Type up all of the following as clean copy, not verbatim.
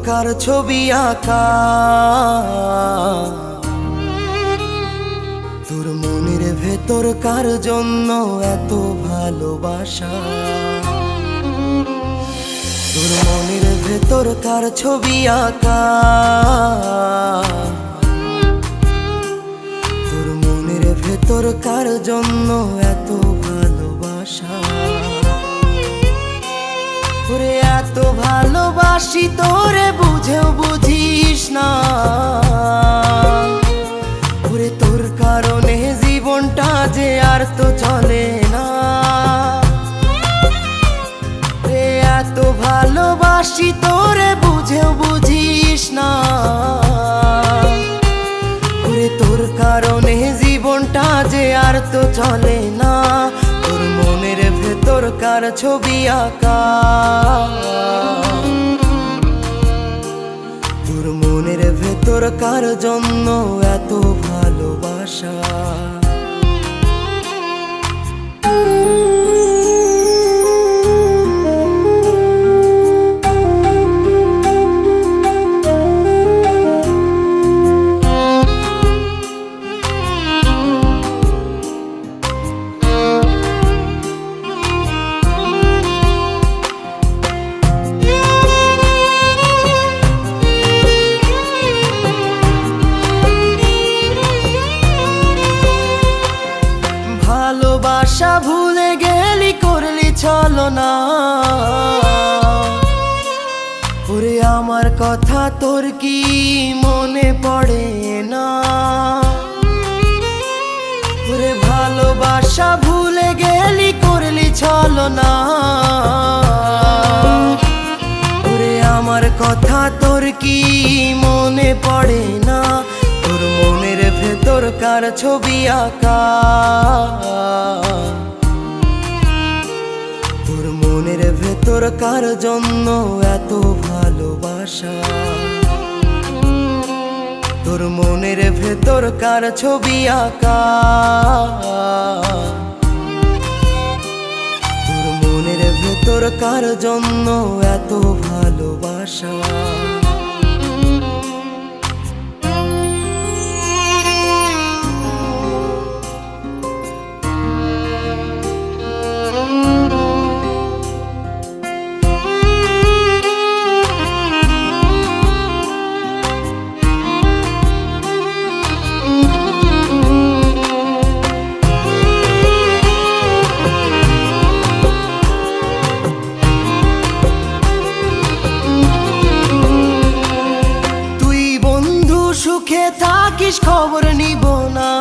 কার ছবি আঁকা, তোর মনের ভেতর কার জন্য এত ভালোবাসা, তোর মনের ভেতর কার ছবি আঁকা, তোর মনের ভেতর কার জন্য এত ভালোবাসা। ওরে এত ভালোবাসি তোরে বুঝেও বুঝিস না, ওরে তোর কারণে জীবনটা যে আর তো চলে না। রে এত ভালোবাসি তোরে বুঝেও বুঝিস না, ওরে তোর কারণে জীবনটা যে আর তো চলে না। তোর মনের ভেতর কার ছবি আঁকা, তোর মনের ভেতর কার জন্য এত ভালোবাসা। ভালোবাসা ভুলে গেলি করলি ছলনা, ওরে আমার কথা তোর কি মনে পড়ে না। ওরে ভালোবাসা ভুলে গেলি করলি ছলনা, ওরে আমার কথা তোর কি মনে পড়ে না। তোর মনের ভেতর কার ছবি আঁকা, তোর মনের ভেতর কার জন্য এত ভালোবাসা, তোর মনের ভেতর কার ছবি আঁকা, তোর মনের ভেতর কার জন্য এত ভালোবাসা। সুখে থাকিস খবর নিব না,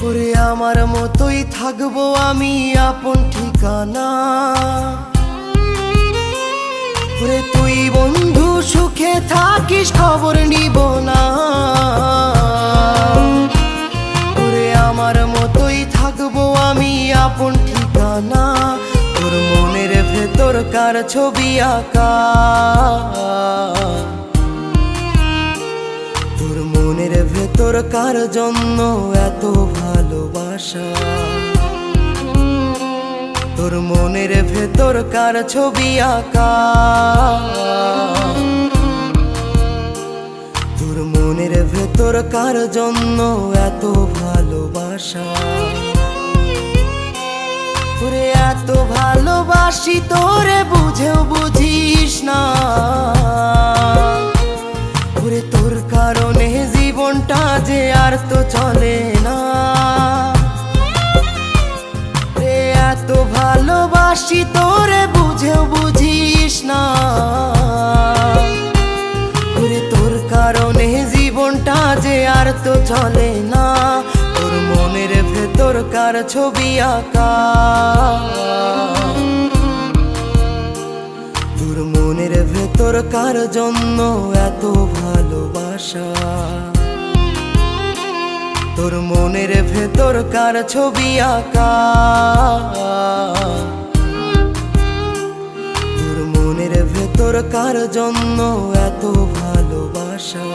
ওরে আমার মতোই থাকবো আমি আপন ঠিকানা। ওরে তুই বন্ধু সুখে থাকিস খবর নিব না, ওরে আমার মতোই থাকবো আমি আপন ঠিকানা। তোর মনের ভেতর কার ছবি আঁকা, তোর মনের ভেতর কার জন্য এত ভালোবাসা, তোর মনের ভেতর কার ছবি আঁকা, তোর মনের ভেতর কার জন্য এত ভালোবাসা। ওরে এত ভালোবাসি তোরে বুঝেও বুঝিস না, ওরে তোর কারণে জীবনটা যে আর তো চলে না। রে এত ভালোবাসি তোরে বুঝেও বুঝিস না, ওরে তোর কারণে জীবনটা যে আর তো চলে না। তোর মনের ভেতর কার ছবি আঁকা, তোর মনের ভেতর কার জন্য এত ভালোবাসা, তোর মনের ভেতর কার ছবি আঁকা, তোর মনের ভেতর কার জন্য এত ভালোবাসা।